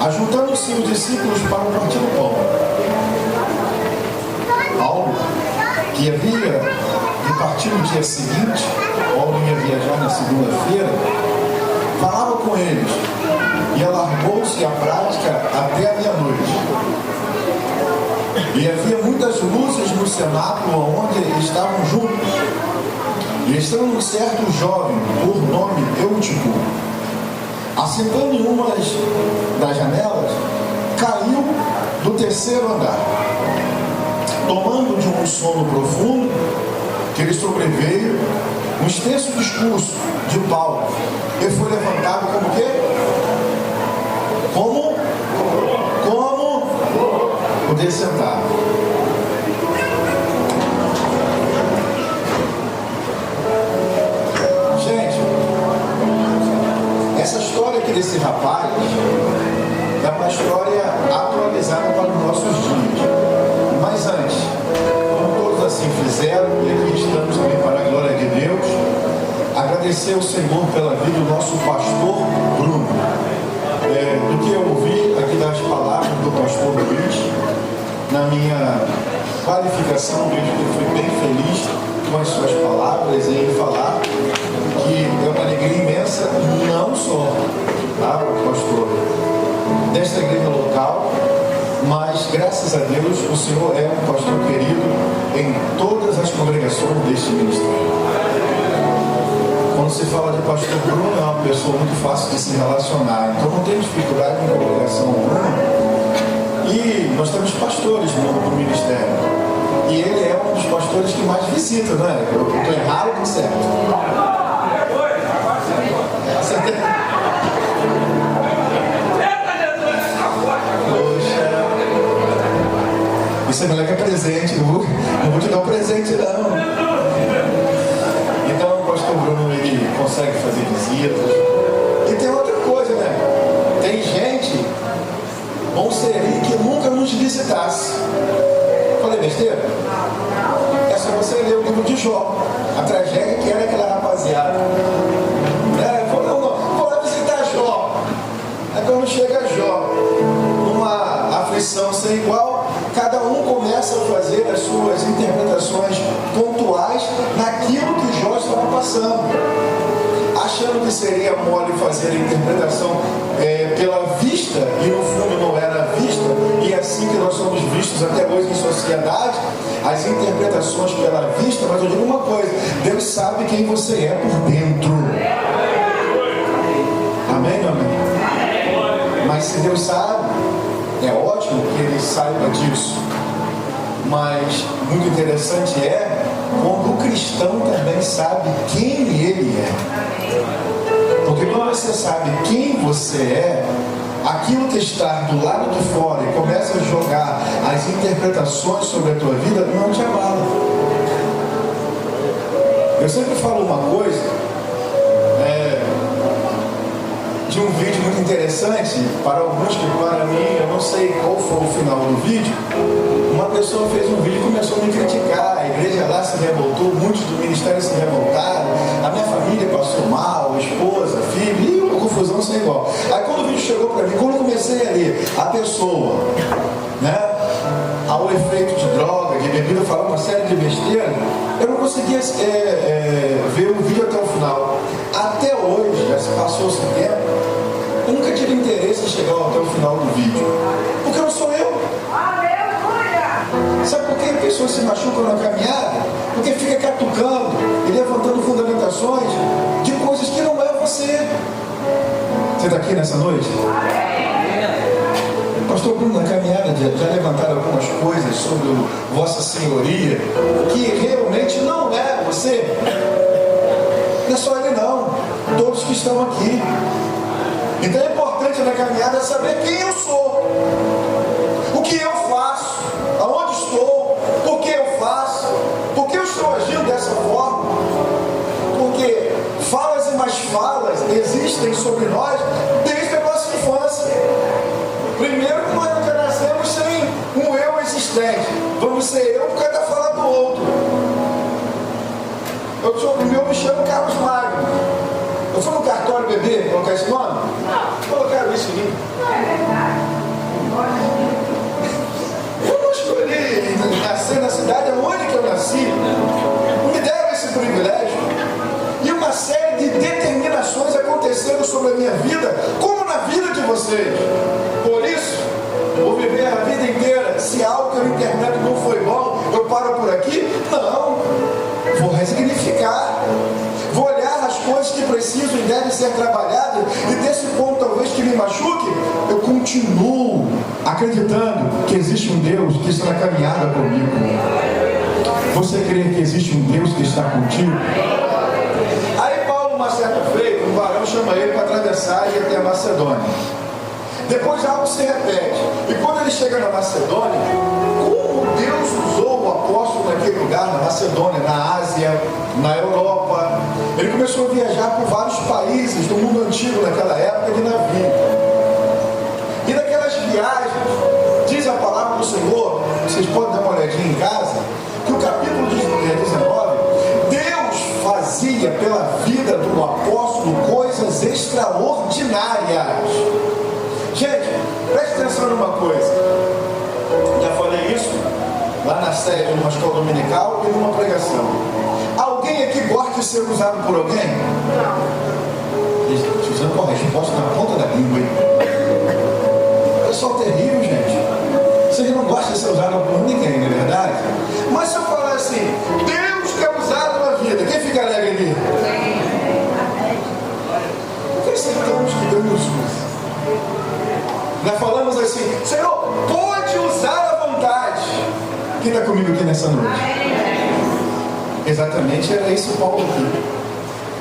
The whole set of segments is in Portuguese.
Ajuntando-se os discípulos para partir o pão, Paulo, que havia de partir no dia seguinte, Paulo ia viajar na segunda-feira, falava com eles e alargou-se a prática até a meia-noite. E havia muitas luzes no cenáculo onde estavam juntos. E estando um certo jovem, por nome Eutico, assentando em uma das janelas, caiu do terceiro andar. Tomando de um sono profundo, que lhe sobreveio, um extenso discurso de Paulo, ele foi levantado como o quê? Como poder sentar. Gente, essa história aqui desse rapaz é uma história atualizada para os nossos dias. Mas antes, como todos assim fizeram, e aqui estamos também para a glória de Deus, agradecer ao Senhor pela vida do nosso pastor Bruno. Do que eu ouvi aqui das palavras do pastor Luiz, na minha qualificação, vejo que ele foi bem feliz com as suas palavras e em falar que é uma alegria imensa, não só, tá, pastor, desta igreja local, mas graças a Deus o Senhor é um pastor querido em todas as congregações deste ministério. Quando se fala de pastor Bruno, é uma pessoa muito fácil de se relacionar, então não tem dificuldade em congregação Bruno. E nós temos pastores no ministério, e ele é um dos pastores que mais visita, não é? Eu estou errado ou certo? Poxa, isso é melhor que é presente, não vou te dar um presente não. Então o pastor Bruno, ele consegue fazer visitas. E tem outra coisa, né? Tem gente, bom seria que nunca nos visitasse. Falei besteira? É só você ler o livro de Jó, a tragédia que era aquela rapaziada. Vou lá visitar Jó. Aí quando chega Jó, numa aflição sem igual, cada um começa a fazer as suas interpretações pontuais naquilo que Jó estava passando, achando que seria mole fazer a interpretação pela vista, e no fundo não era vista, e é assim que nós somos vistos até hoje em sociedade, as interpretações pela vista. Mas eu digo uma coisa: Deus sabe quem você é por dentro. Amém, amém? Mas se Deus sabe, é ótimo que Ele saiba disso. Mas muito interessante é quando o cristão também sabe quem ele é. Porque quando você sabe quem você é, aquilo que está do lado de fora e começa a jogar as interpretações sobre a tua vida, não te abala. Eu sempre falo uma coisa, de um vídeo muito interessante, para alguns que para mim, eu não sei qual foi o final do vídeo. Uma pessoa fez um vídeo e começou a me criticar, a igreja lá se revoltou, muitos do ministério se revoltaram, a minha família passou mal, esposa, filho, e uma confusão sem igual. Aí quando o vídeo chegou para mim, quando eu comecei a ler a pessoa, né, ao efeito de droga, de bebida, falar uma série de besteira, eu não conseguia ver o vídeo até o final. Até hoje, já se passou esse tempo, eu nunca tive interesse em chegar até o final do vídeo, porque não sou eu. Sabe por que a pessoa se machuca na caminhada? Porque fica catucando e levantando fundamentações de coisas que não é você. Você está aqui nessa noite? Pastor Bruno, na caminhada já levantaram algumas coisas sobre Vossa Senhoria que realmente não é você. Não é só ele não, todos que estão aqui. Então é importante na caminhada saber quem eu sou, o que eu faço, aonde estou, por que eu faço, por que eu estou agindo dessa forma. Porque falas e mais falas existem sobre nós desde a nossa infância. Primeiro que nós nunca nascemos sem um eu existente. Vamos ser eu por causa da fala do outro. Eu me chamo Carlos Magno. Eu fui no cartório bebê, colocar esse nome? Colocaram isso em mim. nasci, me deram esse privilégio, e uma série de determinações aconteceram sobre a minha vida, como na vida de vocês. Por isso, vou viver a vida inteira. Se algo que eu interpreto não foi bom, eu paro por aqui? Não, vou ressignificar, vou olhar as coisas que precisam e devem ser trabalhadas, e desse ponto talvez que me machuque, eu continuo acreditando que existe um Deus que está na caminhada comigo. Você crê que existe um Deus que está contigo? Aí Paulo, uma certa feita, um varão chama ele para atravessar e ir até a Macedônia. Depois algo se repete, e quando ele chega na Macedônia, como Deus usou o apóstolo naquele lugar, na Macedônia, na Ásia, na Europa, ele começou a viajar por vários países do mundo antigo naquela época de navio. E naquelas viagens, diz a palavra do Senhor, vocês podem dar uma olhadinha em casa, que o capítulo 19, Deus fazia pela vida do apóstolo coisas extraordinárias. Gente, preste atenção numa coisa. Já falei isso lá na série de uma escola dominical e numa pregação. Alguém aqui gosta de ser usado por alguém? Não. Usando com a resposta na ponta da língua, hein? Pessoal terrível, gente. Vocês não gostam de ser usado por ninguém, não é verdade? Mas se eu falar assim, Deus quer usado na vida, quem fica alegre ali? Por que aceitamos que Deus nos usa? Nós falamos assim, Senhor, pode usar à vontade. Quem está comigo aqui nessa noite? Exatamente, era isso Paulo aqui.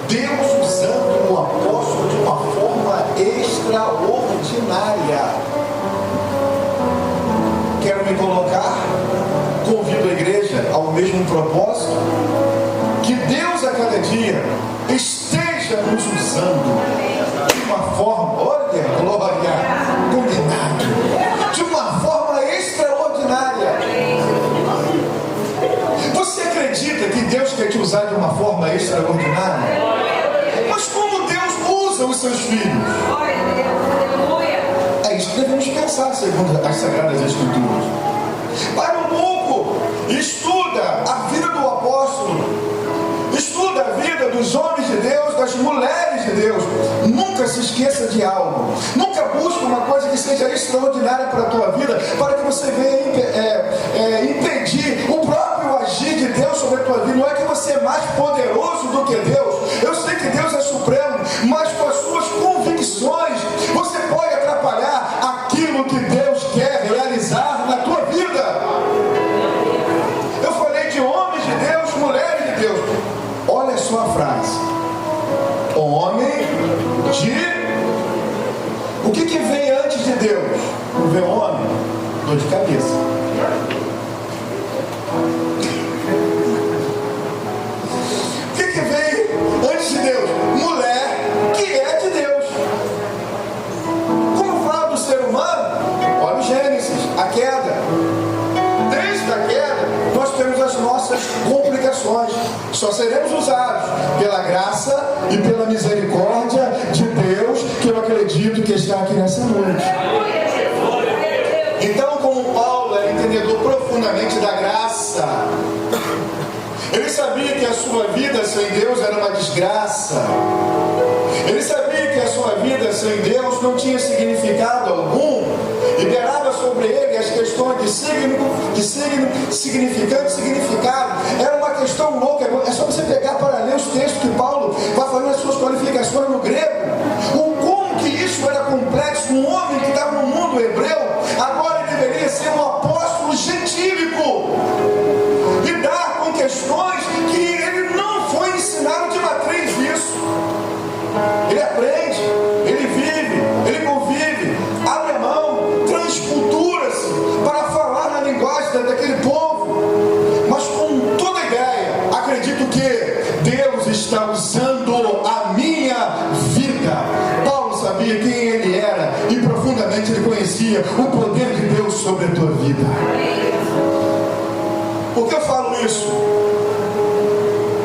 Deus usando o apóstolo de uma forma extraordinária. Quero me colocar, convido a igreja ao mesmo propósito, que Deus a cada dia esteja nos usando de uma forma, olha, glória, combinado, de uma forma extraordinária. Você acredita que Deus quer te usar de uma forma extraordinária? Mas como Deus usa os seus filhos? É isso que devemos pensar segundo as Sagradas Escrituras. Para um pouco, estuda a vida do apóstolo, estuda a vida dos homens de Deus, das mulheres de Deus. Nunca se esqueça de algo. Nunca busque uma coisa que seja extraordinária para a tua vida, para que você venha impedir o próprio agir de Deus sobre a tua vida. Não é que você é mais poderoso do que Deus. Eu sei que Deus é supremo, mas com as suas convicções você pode atrapalhar aquilo que Deus quer realizar na tua vida. Eu falei de homens de Deus, mulheres de Deus. Olha só a frase. Homem de... O que vem antes de Deus? Não vem homem? Dor de cabeça. O que vem antes de Deus? Mulher que é de Deus. Como fala do ser humano? Olha o Gênesis, a queda. Desde a queda, nós temos as nossas complicações. Só seremos usados pela graça e pela misericórdia de Deus, que eu acredito que está aqui nessa noite. Então, como Paulo era entendedor profundamente da graça, ele sabia que a sua vida sem Deus era uma desgraça. Ele sabia que a sua vida sem Deus não tinha significado algum. Liberava sobre ele as questões de signo, significante, significado. Era uma questão louca. É só você pegar para ler os textos que Paulo vai fazendo as suas qualificações no grego. Como que isso era complexo. Um homem que estava no mundo hebreu, agora ele deveria ser um apóstolo gentílico. Lidar com questões que ele não foi ensinado de matriz isso. Ele aprende, ele vive, ele convive, abre a mão, transcultura-se para falar na linguagem daquele povo. Mas com toda a ideia, acredito que Deus está usando a minha vida. Paulo sabia quem ele era e profundamente ele conhecia o poder de Deus sobre a tua vida. Por que eu falo isso?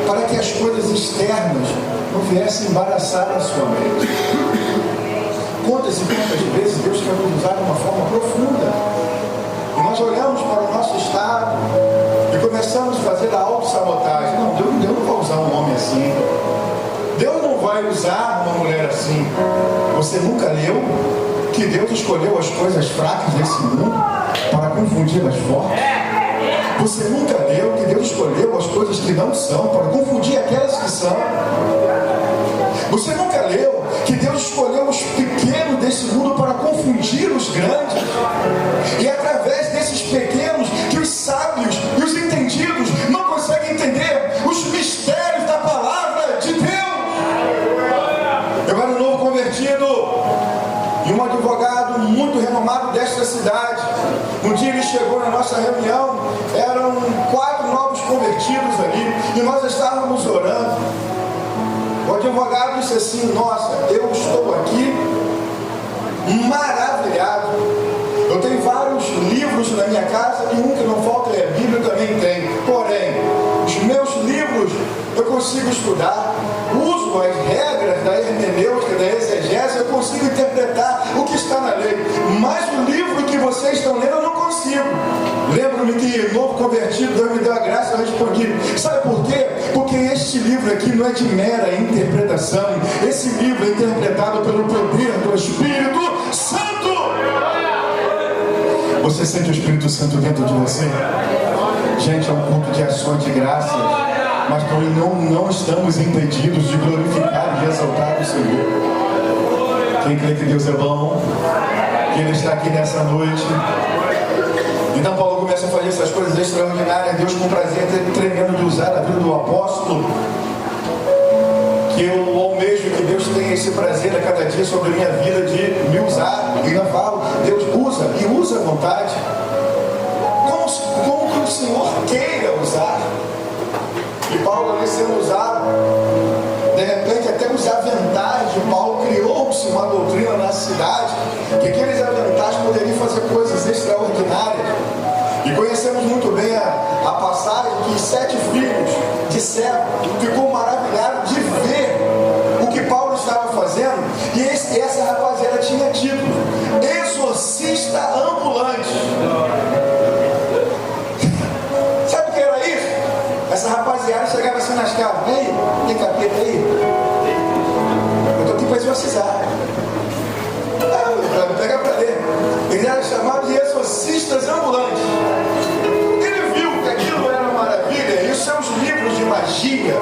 Para que as coisas externas não viessem embaraçar a sua mente. Quantas e quantas vezes Deus quer nos usar de uma forma profunda, e nós olhamos para o nosso estado e começamos a fazer a autossabotagem. Não, Deus não vai usar um homem assim. Deus não vai usar uma mulher assim. Você nunca leu que Deus escolheu as coisas fracas desse mundo para confundir as fortes? Você nunca leu que Deus escolheu as coisas que não são para confundir aquelas que são? Você nunca leu que Deus escolheu os pequenos desse mundo para confundir os grandes? E através desses pequenos que os sábios e os entendidos não conseguem entender os mistérios da palavra de Deus. Eu era um novo convertido e um advogado muito renomado desta cidade. Um dia ele chegou na nossa reunião, eram 4 novos convertidos ali, e nós estávamos orando. O advogado disse assim: nossa, eu estou aqui maravilhado. Eu tenho vários livros na minha casa e um que não falta é a Bíblia, também tem. Porém, os meus livros eu consigo estudar, uso as regras da hermenêutica, da exegese, eu consigo interpretar o que está na lei. Mas o livro que vocês estão lendo eu não consigo. Lembro-me que novo convertido, Deus me deu a graça, eu respondi: sabe por quê? Porque este livro aqui não é de mera interpretação. Esse livro é interpretado pelo poder do Espírito Santo. Você sente o Espírito Santo dentro de você? Gente, é um culto de ações de graça, mas não estamos impedidos de glorificar e exaltar o Senhor. Quem crê que Deus é bom, que Ele está aqui nessa noite. Então Paulo começa a fazer essas coisas extraordinárias. Deus com prazer tremendo de usar a vida do apóstolo, que eu almejo que Deus tenha esse prazer a cada dia sobre a minha vida de me usar. E eu falo, Deus usa e usa à vontade, como que o Senhor queira usar. E Paulo ali sendo usado, de repente até os aventais de Paulo, criou-se uma doutrina na cidade que aqueles aventais poderiam fazer coisas extraordinárias. E conhecemos muito bem a passagem que 7 filhos de Seba ficou maravilhado de ver o que Paulo estava fazendo. E essa rapaziada tinha título: exorcista ambulante. Sabe o que era isso? Essa rapaziada chegava assim nas casas: ei, tem capeta aí? Eu estou aqui para exorcizar. Pega para ler. Eles eram chamados de exorcistas ambulantes. Ele viu que aquilo era uma maravilha, e os seus livros de magia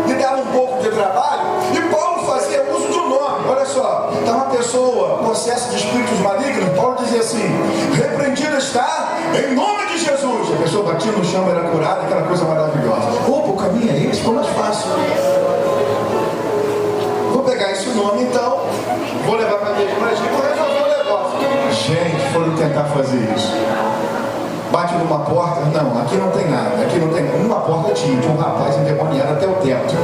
lhe davam um pouco de trabalho, e Paulo fazia uso do nome. Olha só, está uma pessoa possessa de espíritos malignos, Paulo dizia assim: repreendida está em nome de Jesus. A pessoa batia no chão, era curada, aquela coisa maravilhosa. Opa, o caminho é esse, ficou mais fácil. Vou pegar esse nome então, vou levar para a minha magia, vou resolver o negócio. Gente, foram tentar fazer isso. Bate numa porta, não, aqui não tem nada, aqui não tem nada. Numa porta tinha um rapaz endemoniado até o teto.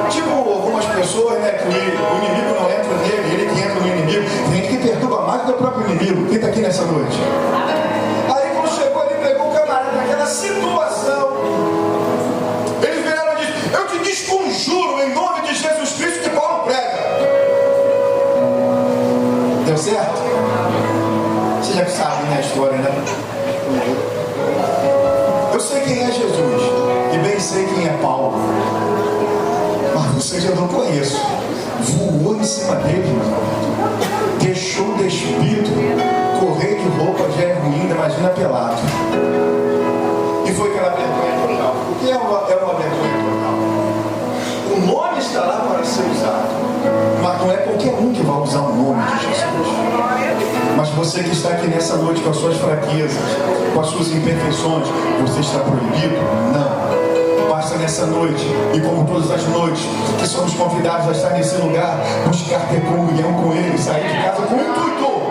Tipo algumas pessoas, né, que o inimigo não entra nele, ele que entra no inimigo. Tem gente que perturba mais do que o próprio inimigo. Quem está aqui nessa noite? Aí quando chegou ali, pegou o camarada naquela situação. Eles vieram e disseram: eu te desconjuro em nome de Jesus Cristo que Paulo prega. Deu certo? Você já sabe, né, a história, né? Eu sei quem é Jesus e bem sei quem é Paulo, mas vocês eu não conheço. Voou em cima dele, irmão. Deixou despido. Correr de roupa já é ruim, imagina pelado. E foi aquela vergonha total. O que é uma vergonha total? O nome está lá para ser usado, mas não é qualquer um que vai usar o nome de Jesus. Mas você que está aqui nessa noite com as suas fraquezas, com as suas imperfeições, você está proibido? Não. Basta nessa noite, e como todas as noites que somos convidados a estar nesse lugar, buscar ter comunhão com Ele, sair de casa com o intuito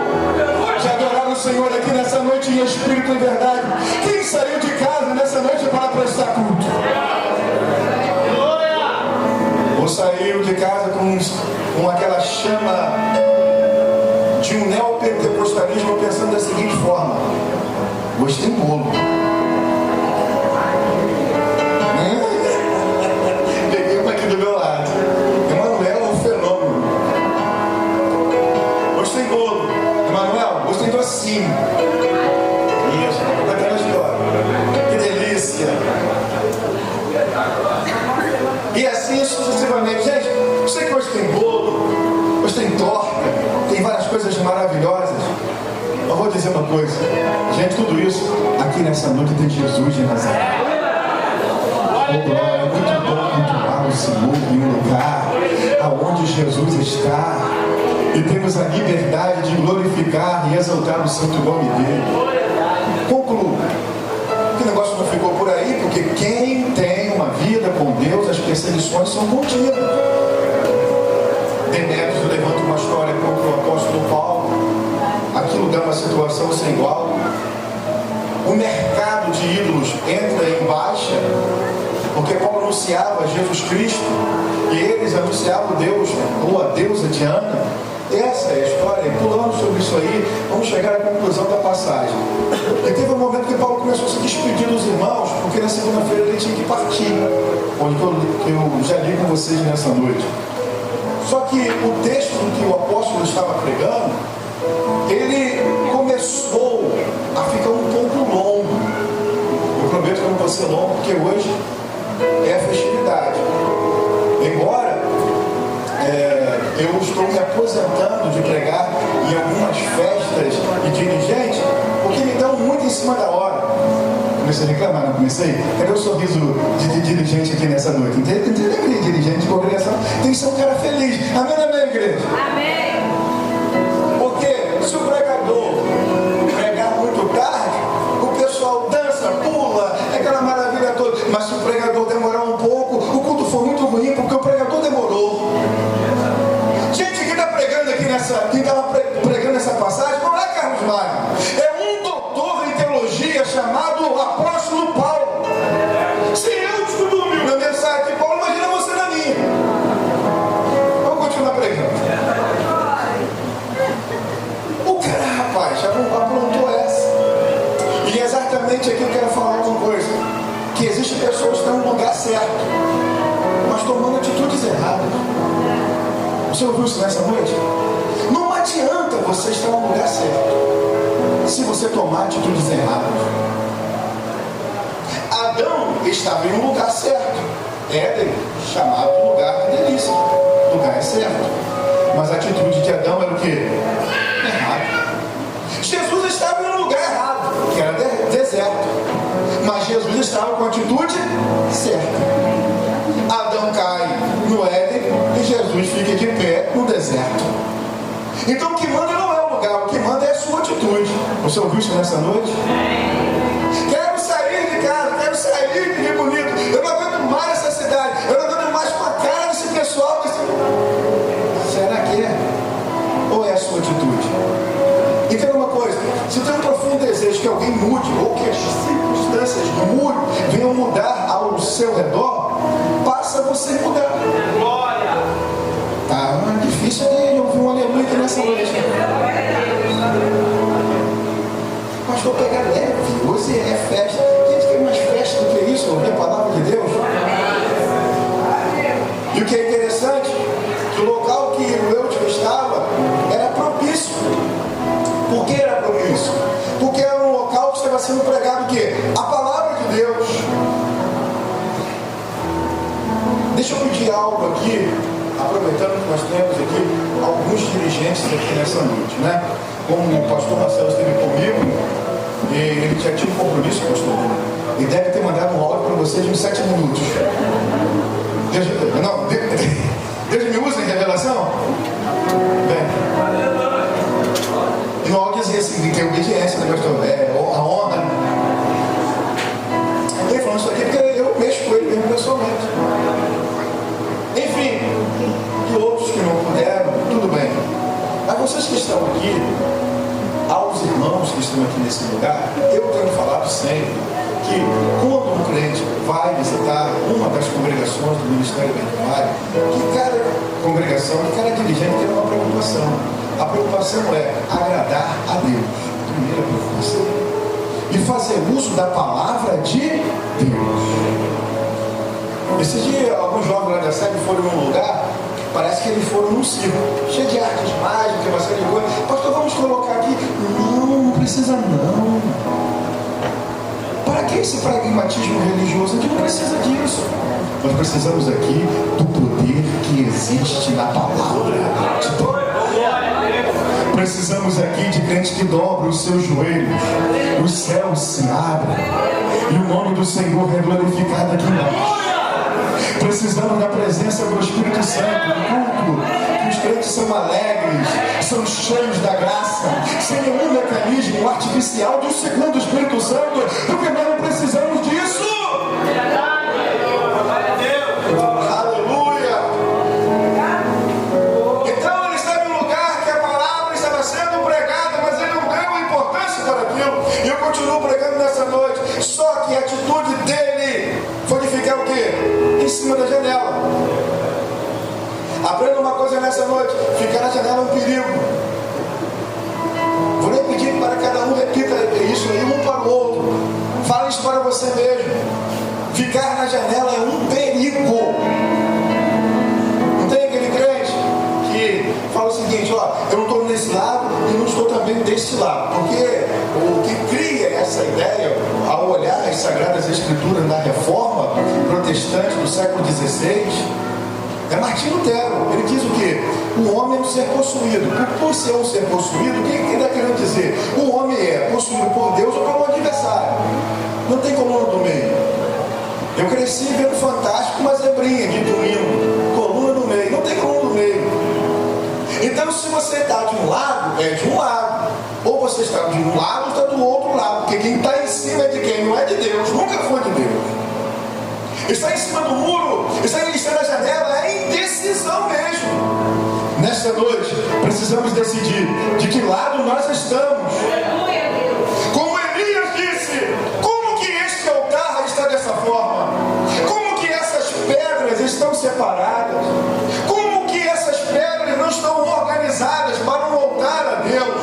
de adorar o Senhor aqui nessa noite em espírito e verdade. Quem saiu de casa nessa noite para prestar culto? Ou saiu de casa com aquela chama de um neopentecostalismo, pensando da seguinte forma: hoje tem bolo. Peguei uma aqui do meu lado. Emanuel, o fenômeno. Hoje tem bolo. Emanuel, hoje tem docinho. Isso. maravilhosas. Eu vou dizer uma coisa, gente, tudo isso aqui nessa noite tem Jesus de Nazaré. Oh, glória, é muito bom cultuar o Senhor em um lugar aonde Jesus está e temos a liberdade de glorificar e exaltar o santo nome dele. Concluo. Que o negócio não ficou por aí, porque quem tem uma vida com Deus, as perseguições são contínuas. Demétrios levanta uma história contra o apóstolo Paulo. Aquilo dá uma situação sem igual. O mercado de ídolos entra em baixa, porque Paulo anunciava Jesus Cristo e eles anunciavam Deus, ou a deusa Diana. Essa é a história. E pulando sobre isso aí, vamos chegar à conclusão da passagem. E teve um momento que Paulo começou a se despedir dos irmãos, porque na segunda-feira ele tinha que partir, onde eu já li com vocês nessa noite. Só que o texto que o apóstolo estava pregando, ele começou a ficar um pouco longo. Eu prometo que eu não vou ser longo, porque hoje é a festividade. Embora eu estou me aposentando de pregar em algumas festas de dirigente, porque me dão muito em cima da hora. Comecei a reclamar, não comecei? Cadê o sorriso de dirigente aqui nessa noite? Entende, dirigente de congregação tem que ser um cara feliz. Amém ou amém, igreja? Amém. Porque se o pregador pregar muito tarde, o pessoal dança, pula, é aquela maravilha toda. Mas se o pregador demorar um pouco, o culto foi muito ruim, porque o pregador demorou. Gente, quem está pregando aqui quem estava pregando essa passagem não é Carlos Magno, é um doutor em teologia chamado apóstolo Paulo. Se eu estudo na mensagem de Paulo, imagina você na minha. Vamos continuar pregando. O cara, rapaz, já aprontou essa. E exatamente aqui eu quero falar uma coisa: que existem pessoas que estão no lugar certo, mas tomando atitudes erradas. Você ouviu isso nessa noite? Não adianta você estar no lugar certo se você tomar atitudes erradas. Adão estava em um lugar certo. Éden, chamado lugar de delícia. O lugar é certo. Mas a atitude de Adão era o quê? Errado. Jesus estava em um lugar errado, que era deserto. Mas Jesus estava com a atitude certa. Adão cai no Éden e Jesus fica de pé no deserto. Então o que manda não é o lugar, o que manda é a sua atitude. Você ouviu isso nessa noite? Quero sair de casa, quero sair de Rio Bonito. Eu não aguento mais essa cidade, eu não aguento mais com a cara desse pessoal. Será que é? Ou é a sua atitude? Entenda uma coisa: se tem um profundo desejo que alguém mude, ou que as circunstâncias venham mudar ao seu redor, passa você mudar. Glória! Tá, não é difícil de ouvir um aleluia aqui nessa noite. Pastor, pegar leve, hoje é festa. Gente, tem mais festa do que isso, ouvir a palavra de Deus. E o que é interessante, que o local que o Eutico estava era propício. Por que era propício? Porque era um local que estava sendo pregado o quê? A palavra de Deus. Deixa eu pedir algo aqui, aproveitando que nós temos aqui alguns dirigentes aqui nessa noite, né? Como o pastor Marcelo esteve comigo, e ele já tinha um compromisso, pastor. Ele deve ter mandado um áudio para vocês de uns 7 minutos. Deus me usa em revelação? Bem, e no áudio dizia assim, tem obediência, né, pastor? A honra. Eu estou falando isso aqui porque eu mexo com ele mesmo pessoalmente. Enfim, e outros que não puderam, tudo bem. Mas vocês que estão aqui, aos irmãos que estão aqui nesse lugar, eu tenho falado sempre que quando um crente vai visitar uma das congregações do Ministério Bendimário, que cada congregação, que cada dirigente tem uma preocupação. A preocupação é agradar a Deus. Primeira preocupação. E fazer uso da palavra de Deus. Esses dias, alguns jovens lá da sede foram num lugar, parece que eles foram num circo, cheio de artes mágicas, uma série de coisas. Pastor, vamos colocar aqui. Não precisa não. Para que esse pragmatismo religioso? A gente não precisa disso. Nós precisamos aqui do poder que existe na palavra de Deus. Precisamos aqui de crentes que dobram os seus joelhos, os céus se abrem e o nome do Senhor é glorificado aqui embaixo. Precisamos da presença do Espírito Santo no culto, que os crentes são alegres, são cheios da graça, sem nenhum mecanismo artificial do segundo Espírito Santo, porque nós não precisamos disso. Aleluia! Então ele estava em um lugar que a palavra estava sendo pregada, mas ele não deu importância para aquilo, e eu continuo pregando nessa noite. Só que a atitude dele foi de ficar o quê? Em cima da janela. Aprenda uma coisa nessa noite: ficar na janela é um perigo. Vou nem pedir para cada um repita isso aí um para o outro. Fala isso para você mesmo. Ficar na janela é um perigo. Não tem aquele crente que fala o seguinte: ó, eu não estou nesse lado e não estou também desse lado, porque o que cria essa ideia ao olhar as Sagradas Escrituras na Reforma Protestante do século XVI é Martinho Lutero. Ele diz o quê? O homem é um ser possuído. Por ser um ser possuído, o que ele está querendo dizer? O homem é possuído por Deus ou pelo adversário. Não tem coluna do meio. Eu cresci vendo Fantástico, uma zebrinha de domingo, coluna no meio. Não tem coluna no meio. Então, se você está de um lado, é de um lado. Ou você está de um lado ou está do outro lado. Porque quem está em cima é de quem? Não é de Deus. Nunca foi de Deus. Está em cima do muro, está na janela, é indecisão mesmo. Nesta noite, precisamos decidir de que lado nós estamos. Como Elias disse: como que este altar está dessa forma? Como que essas pedras estão separadas? Como que essas pedras não estão organizadas para um altar a Deus?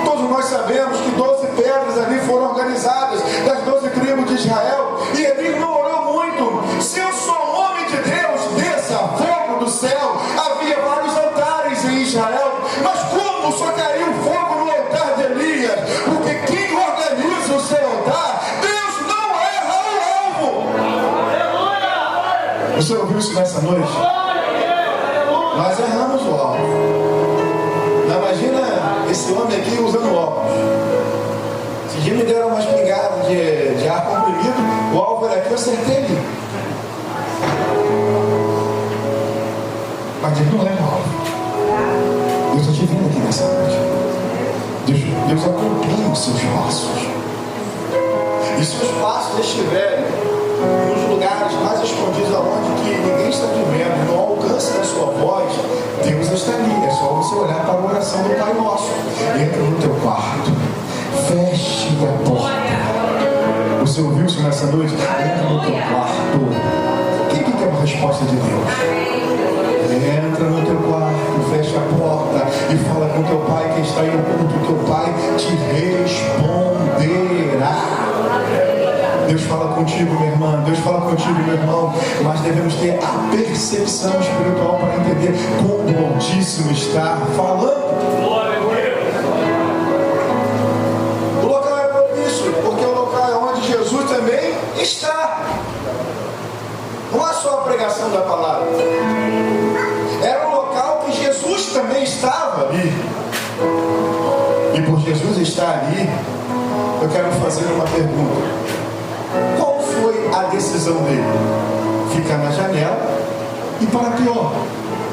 Todos nós sabemos que 12 pedras ali foram organizadas das 12 tribos de Israel, e Elias não orou muito. Se eu sou um homem de Deus, desça fogo do céu. Havia vários altares em Israel, mas como só caiu fogo no altar de Elias? Porque quem organiza o seu altar, Deus não erra o alvo. Você ouviu isso nessa noite? Nós erramos o alvo. Não, imagina esse homem aqui usando óculos. Se dia me deram uma espingarda de ar comprimido, o alvo era aqui, eu acertei ali. Mas Deus não é mal. Eu estou te vendo aqui nessa noite. Deus acompanha os seus passos. E se os passos estiverem nos lugares mais escondidos, aonde que ninguém está te vendo, no alcance da sua voz, Deus está ali. É só você olhar para a oração do Pai Nosso. Entra no teu quarto, feche a porta. Você ouviu isso nessa noite? Entra no teu quarto. Quem que quer uma resposta de Deus? Entra no teu quarto, fecha a porta e fala com teu pai que está em oculto. Teu pai te responderá. Deus fala contigo, minha irmã. Deus fala contigo, meu irmão. Mas devemos ter a percepção espiritual para entender como o Altíssimo está falando. O local é propício, porque o local é onde Jesus também está. Não é só a pregação da palavra. Era um local que Jesus também estava ali. E por Jesus estar ali, eu quero fazer uma pergunta. Qual foi a decisão dele? Ficar na janela e, para pior,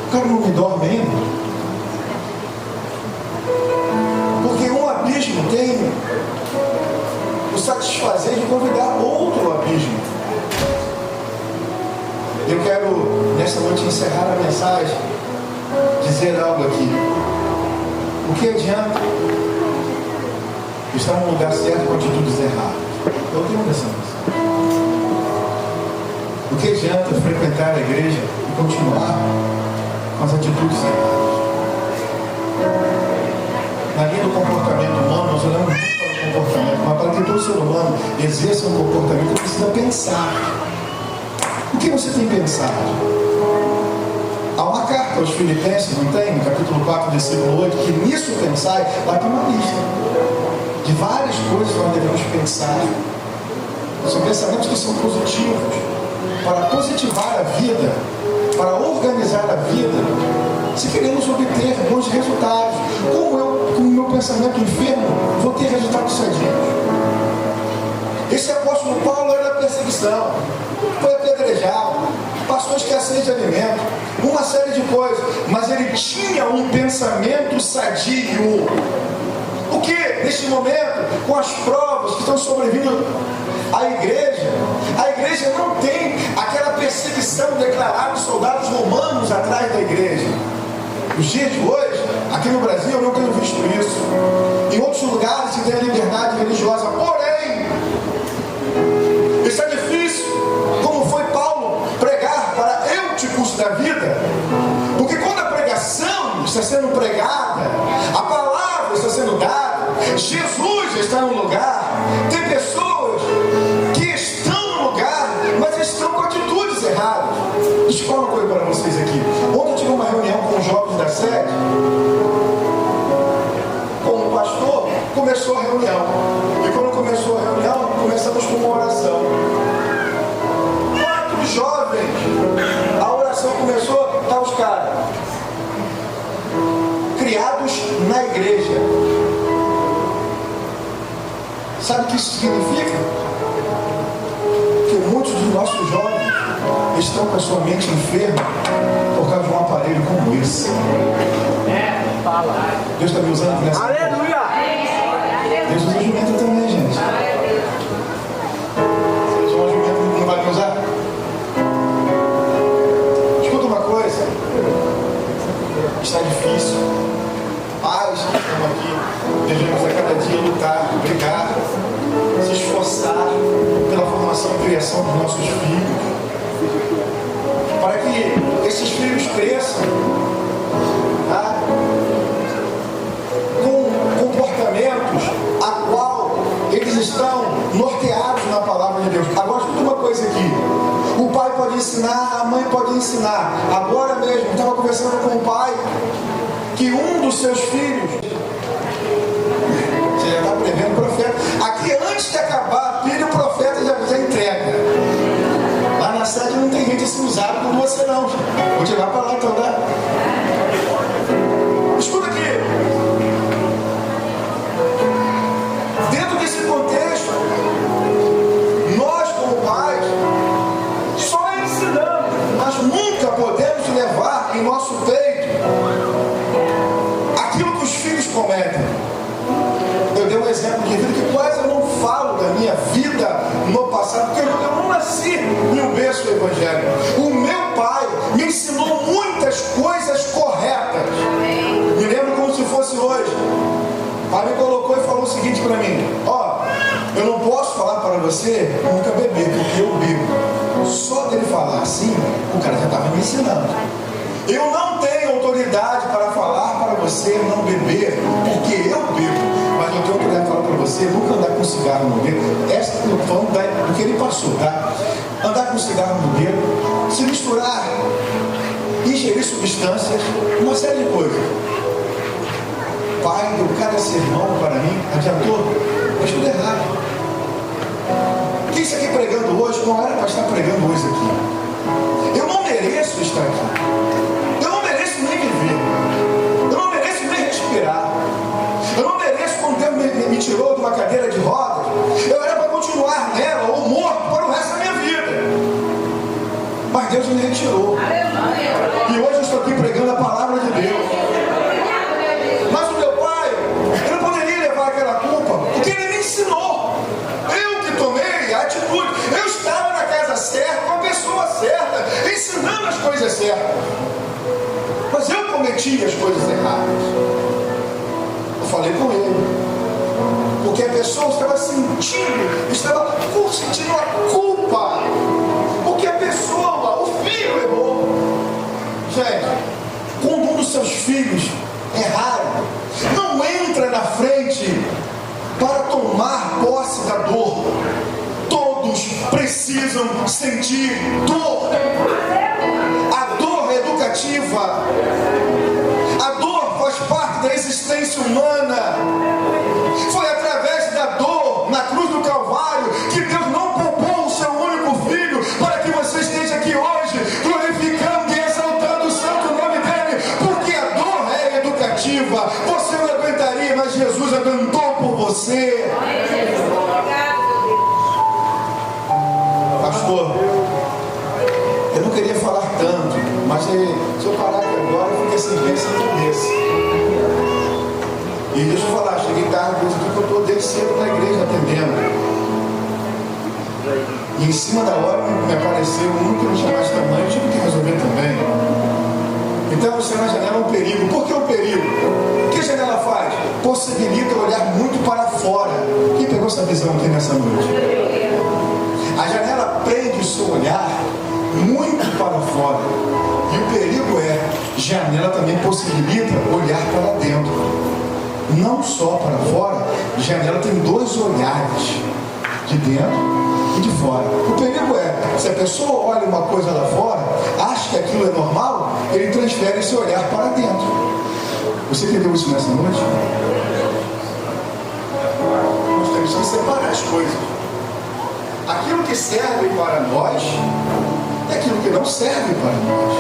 o cara não me dorme ainda. Porque um abismo tem o satisfazer de convidar outro abismo. Eu quero, nesta noite, encerrar a mensagem, dizer algo aqui. O que adianta estar no lugar certo com atitudes erradas? Eu tenho essa mensagem. O que adianta frequentar a igreja e continuar com as atitudes erradas? Na linha do comportamento humano, nós olhamos muito para o comportamento, mas para que todo ser humano exerça um comportamento, ele precisa pensar. O que você tem pensado? Há uma carta aos Filipenses, não tem? No capítulo 4, versículo 8, que nisso pensai, lá tem uma lista de várias coisas que nós devemos pensar. São pensamentos que são positivos, para positivar a vida, para organizar a vida, se queremos obter bons resultados. Como meu pensamento enfermo vão ter resultados sadios. Esse apóstolo Paulo era perseguição, foi apedrejado, passou escassez de alimento, uma série de coisas, mas ele tinha um pensamento sadio. O que, neste momento, com as provas que estão sobrevindo à igreja não tem aquela perseguição declarada de soldados romanos atrás da igreja. Nos dias de hoje, aqui no Brasil, eu não tenho visto isso. Em outros lugares se tem a liberdade religiosa, porém, está difícil, como foi Paulo pregar para eutipos da vida, porque quando a pregação está sendo pregada, a palavra está sendo dada, Jesus está no lugar, tem pessoas que estão no lugar, mas estão com atitudes erradas. Deixa eu falar uma coisa para vocês aqui. Ontem eu tive uma reunião com os jovens da sede, com o pastor, começou a reunião, e quando começou a reunião, começamos com uma oração. 4 jovens, a oração começou, tá os caras criados na igreja. Sabe o que isso significa? Que muitos dos nossos jovens estão com a sua mente enferma por causa de um aparelho como esse. Deus está me usando nessa. Aleluia! Deus usa jumento também, gente. Se usa uma jumento, não vai me usar? Escuta uma coisa. Está difícil. Pais que estão aqui, devemos a cada dia lutar, brigar, se esforçar pela formação e criação dos nossos filhos, para que esses filhos cresçam, tá? Com comportamentos a qual eles estão norteados na palavra de Deus. Agora escuta uma coisa aqui. O pai pode ensinar, a mãe pode ensinar. Agora mesmo, eu estava conversando com o pai que um dos seus filhos, você já está prevendo o profeta, aqui antes de acabar a pilha, o profeta já entrega. Lá na sede não tem gente assim usada como você não. Vou te levar para lá então, tá? Escuta aqui. Dentro desse contexto, nós como pais só ensinamos, mas nunca podemos levar em nosso peito aquilo que os filhos cometem. Eu dei um exemplo de vida que quase eu não falo da minha vida no passado, porque eu não nasci em um berço evangélico. O meu pai me ensinou muitas coisas corretas. Me lembro como se fosse hoje. O pai me colocou e falou o seguinte para mim: ó, eu não posso falar para você nunca beber, porque eu bebo. Só dele falar assim, o cara já estava me ensinando. Eu não tenho autoridade para falar para você não beber, porque eu bebo. Mas eu tenho autoridade para falar para você nunca andar com cigarro no dedo. Essa é o tom do que ele passou, tá? Andar com cigarro no dedo, se misturar, ingerir substâncias, uma série de coisas. Pai, deu cada sermão para mim, adiantou, mas tudo errado. Quem está aqui pregando hoje não era para estar pregando hoje aqui. Eu não mereço estar aqui. Eu não mereço nem viver. Eu não mereço nem respirar. Eu não mereço, quando Deus me tirou de uma cadeira de rodas, eu era para continuar nela ou morto para o resto da minha vida. Mas Deus me retirou. E hoje eu estou aqui pregando a palavra de Deus. Mas o meu pai, ele não poderia levar aquela culpa, porque ele me ensinou. Eu que tomei a atitude. Eu estava na casa certa, com a pessoa certa, ensinando as coisas certas. Mas eu cometi as coisas erradas. Eu falei com ele. Porque a pessoa estava sentindo a culpa. Porque a pessoa, o filho errou. Gente, quando um dos seus filhos errar, não entra na frente para tomar posse da dor. Todos precisam sentir dor. A dor é educativa. A dor faz parte da existência humana. Foi através da dor na cruz do Calvário que Deus não poupou o seu único filho para que você esteja aqui hoje glorificando e exaltando o santo nome dele, porque a dor é educativa. Você não aguentaria, mas Jesus aguentou por você. Pastor, eu não queria falar tanto, mas se eu parar aqui agora, eu fiquei sem pé, sem cabeça. E deixa eu falar, cheguei tarde hoje aqui que eu estou desde cedo na igreja atendendo. E em cima da hora me apareceu um que não tinha mais tamanho, eu tive que resolver também. Então você na janela é um perigo. Por que um perigo? O que a janela faz? Possibilita olhar muito para fora. Quem pegou essa visão aqui nessa noite? A janela prende o seu olhar muito para fora. E o perigo é, janela também possibilita olhar para dentro. Não só para fora, janela tem dois olhares, de dentro e de fora. O perigo é, se a pessoa olha uma coisa lá fora, acha que aquilo é normal, ele transfere esse olhar para dentro. Você entendeu isso nessa noite? Nós temos que separar as coisas. Aquilo que serve para nós é aquilo que não serve para nós.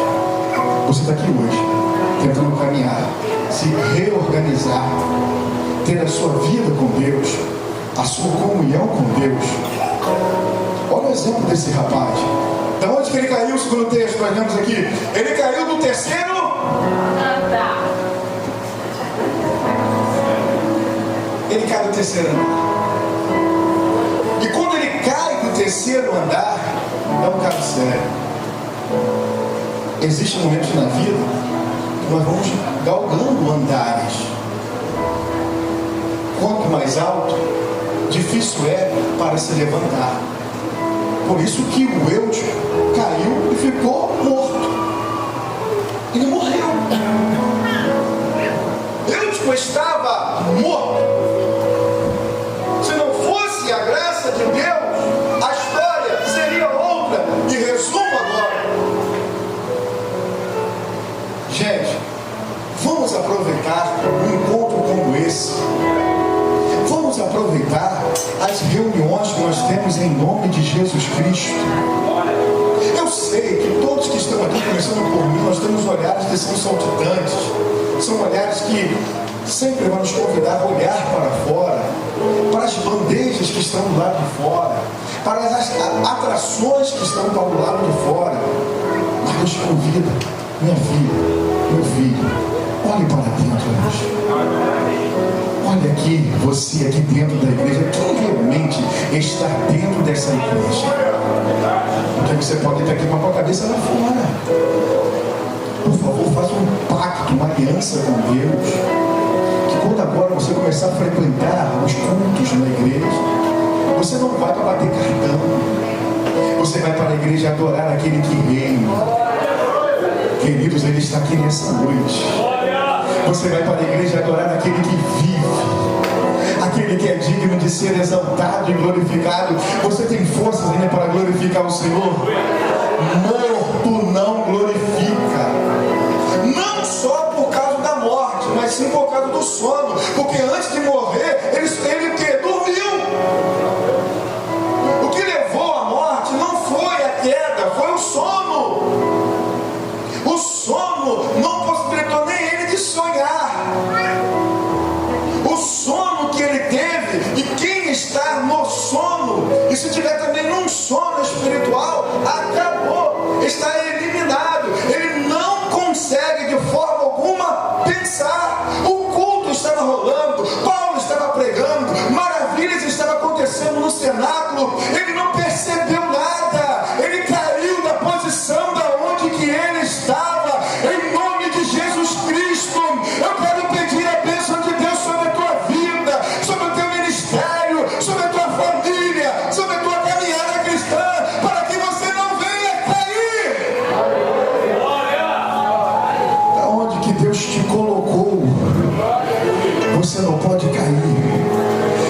Você está aqui hoje, tentando caminhar, se reorganizar, ter a sua vida com Deus, a sua comunhão com Deus. Olha o exemplo desse rapaz. Da onde que ele caiu, segundo o texto, nós vemos aqui? Ele caiu do terceiro andar. Ele cai do terceiro andar. E quando ele cai do terceiro andar, é um caso sério. Existem momentos na vida que nós vamos galgando andares. Quanto mais alto, difícil é para se levantar. Por isso que o Eutico caiu e ficou morto. Ele morreu. Eutico estava morto. Se não fosse a graça de Deus, a história seria outra. E resumo agora. Gente, vamos aproveitar um encontro como esse. Vamos aproveitar as reuniões que nós temos em nome de Jesus Cristo. Eu sei que todos que estão aqui, começando por mim, nós temos olhares que são saltitantes. São olhares que sempre vão nos convidar a olhar para fora, para as bandejas que estão do lado de fora, para as atrações que estão do lado de fora. Mas Deus te convida, minha filha, meu filho, olhe para dentro hoje. Olha aqui, você aqui dentro da igreja, quem realmente está dentro dessa igreja? Porque você pode estar aqui com a tua cabeça lá fora. Por favor, faça um pacto, uma aliança com Deus. Que quando agora você começar a frequentar os cultos na igreja, você não vai para bater cartão. Você vai para a igreja adorar aquele que reina. Queridos, Ele está aqui nessa noite. Você vai para a igreja adorar aquele que vive, aquele que é digno de ser exaltado e glorificado. Você tem forças ainda para glorificar o Senhor? Morto não glorifica. Não só por causa da morte, mas sim por causa do sono. Porque antes de morrer, ele dormiu. O que levou à morte não foi a queda, foi o sono. O sono não possibilitou nem ele de sonhar. O sono que ele teve, e quem está no sono, e se tiver também num sono espiritual, acabou, está eliminado. Ele não consegue de forma alguma pensar. O culto estava rolando, Paulo estava pregando, maravilhas estavam acontecendo no cenáculo. Ele não percebeu nada. Ele caiu da posição da onde que ele estava. Em nome de Jesus Cristo, eu quero pedir a bênção de Deus sobre a tua vida, sobre o teu ministério, sobre a tua família, sobre a tua caminhada cristã, para que você não venha cair. Da onde que Deus te colocou, você não pode cair.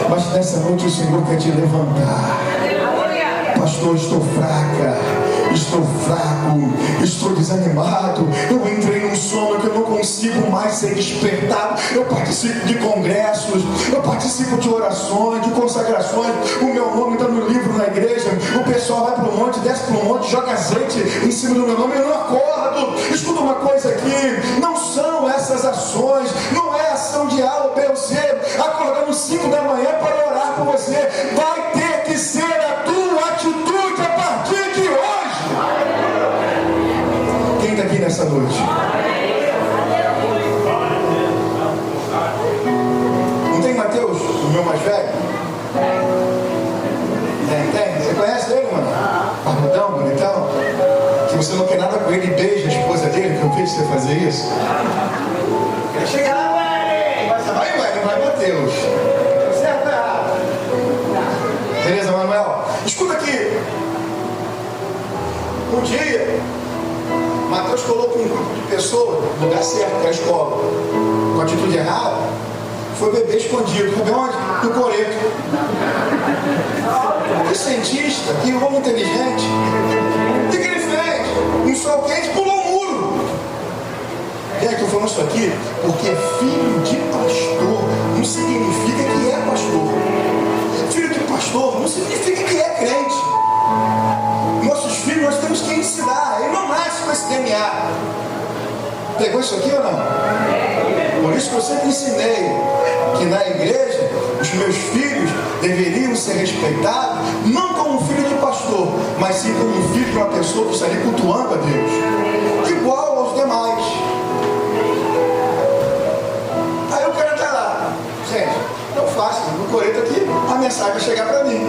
Mas nessa noite o Senhor quer te levantar. Pastor, estou fraca, estou fraco, estou desanimado, eu entrei num sono que eu não consigo mais ser despertado. Eu participo de congressos, eu participo de orações, de consagrações, o meu nome está no livro na igreja, o pessoal vai para o monte, desce para o monte, joga azeite em cima do meu nome, eu não acordo. Escuta uma coisa aqui, não são essas ações, não é ação o meu mais velho? Tem? Você conhece ele, mano? Barbudão, bonitão? Que você não quer nada com ele e beija a esposa dele, que eu vi você fazer isso? Quer chegar lá, vai, não vai, Mateus. Certo ou errado? Beleza, Manuel? Escuta aqui. Um dia, Mateus colocou um grupo de pessoas no lugar certo, que é a escola, com atitude errada, foi beber escondido. Sabe onde? No coreto. Que cientista, que homem inteligente. O que ele fez? Um sol quente, pulou o muro. E aí, estou falando isso aqui porque filho de pastor não significa que é pastor. Filho de pastor não significa que é crente. Nossos filhos nós temos que ensinar. Ele não nasce com esse DNA. Pegou isso aqui ou não? Por isso que eu sempre ensinei que na igreja os meus filhos deveriam ser respeitados, não como filho de pastor, mas sim como filho de uma pessoa que está ali cultuando a Deus, igual aos demais. Aí o cara está lá, gente, eu faço no coreto aqui, a mensagem vai chegar para mim.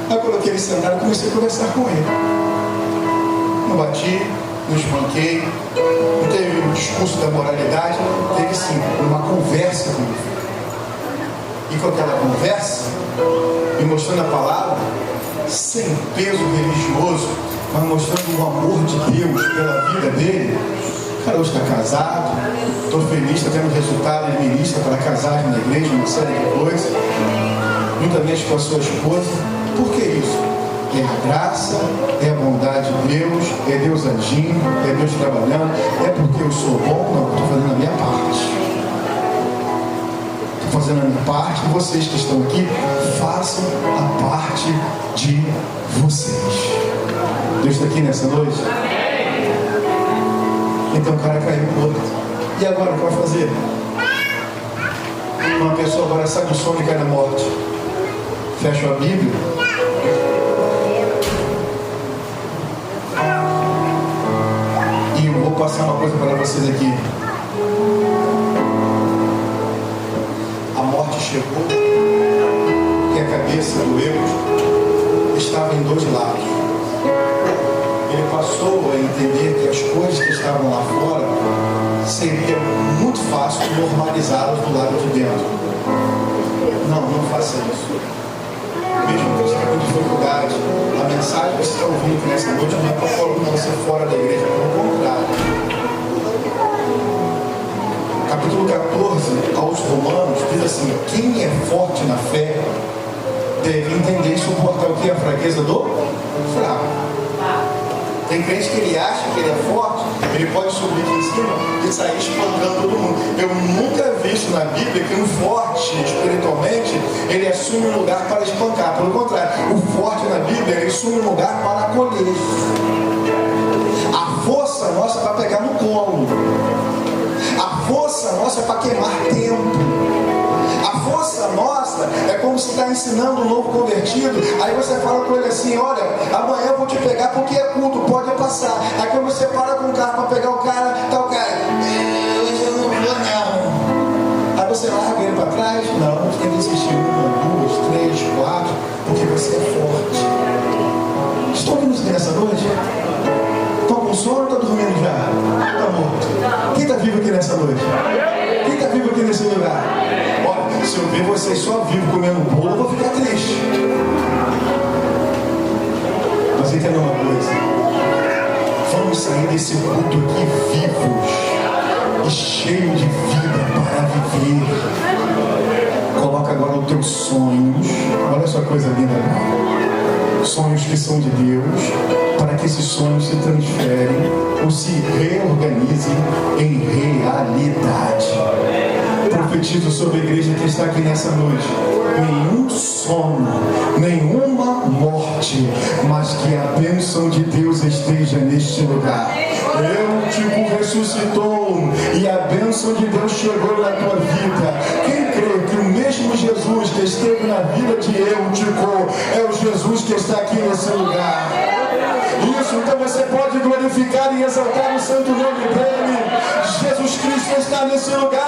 Aí eu coloquei ele sentado e comecei a conversar com ele. Não bati, não espanquei, não teve um discurso da moralidade, teve sim uma conversa com ele. E com aquela conversa, e mostrando a palavra, sem peso religioso, mas mostrando o amor de Deus pela vida dele. O cara hoje está casado, estou feliz, está tendo resultado, ele ministra para casar na igreja, uma série de coisas, juntamente com a sua esposa. Por que isso? É a graça, é a bondade de Deus, é Deus agindo, é Deus trabalhando, é porque eu sou bom, não, estou fazendo a minha parte. Estou fazendo a minha parte, e vocês que estão aqui, façam a parte de vocês. Deus está aqui nessa noite? Então o cara caiu no outro. E agora o que vai fazer? Uma pessoa agora sai do sono e cai na morte. Fecha a Bíblia. E eu vou passar uma coisa para vocês aqui. A morte chegou e a cabeça do eu estava em dois lados. Ele passou a entender que as coisas que estavam lá fora seria muito fácil normalizá-las do lado de dentro. Não faça isso. Mesmo que você tenha dificuldade, a mensagem que você está ouvindo nessa noite não é para colocar você fora da igreja, pelo contrário. Capítulo 14 aos Romanos diz assim: quem é forte na fé deve entender e suportar o que é a fraqueza do fraco. Tem crente que ele acha que ele é forte, ele pode subir aqui em cima e sair espancando todo mundo. Eu nunca vi isso na Bíblia, que um forte espiritualmente, ele assume um lugar para espancar. Pelo contrário, o forte na Bíblia, ele assume um lugar para acolher. A força nossa é para pegar no colo. A força nossa é para queimar tempo. A força nossa é como se está ensinando um novo convertido. Aí você fala com ele assim: olha, amanhã eu vou te pegar porque é culto, pode passar. Aí quando você para com o carro para pegar o cara, tá o cara, hoje eu não vou não. Aí você larga ele para trás. Não, você tem que insistir 1, 2, 3, 4, porque você é forte. Estão ouvindo isso aqui nessa noite? Estão com sono ou estão dormindo já? Está morto. Quem está vivo aqui nessa noite? Quem está vivo aqui nesse lugar? Olha, se eu ver vocês só vivos comendo bolo, eu vou ficar triste. Mas entenda uma coisa: vamos sair desse culto aqui vivos e cheios de vida para viver. Coloca agora os teus sonhos. Olha essa coisa linda agora. Sonhos que são de Deus, para que esses sonhos se transferem ou se reorganizem em realidade. Profetizo sobre a igreja que está aqui nessa noite: nenhum sono, nenhuma morte, mas que a bênção de Deus esteja neste lugar. Eutico ressuscitou e a bênção de Deus chegou na tua vida. Quem crê que o mesmo Jesus que esteve na vida de Eutico é o Jesus que está aqui nesse lugar? Isso, então você pode glorificar e exaltar o santo nome dele. Jesus Cristo está nesse lugar.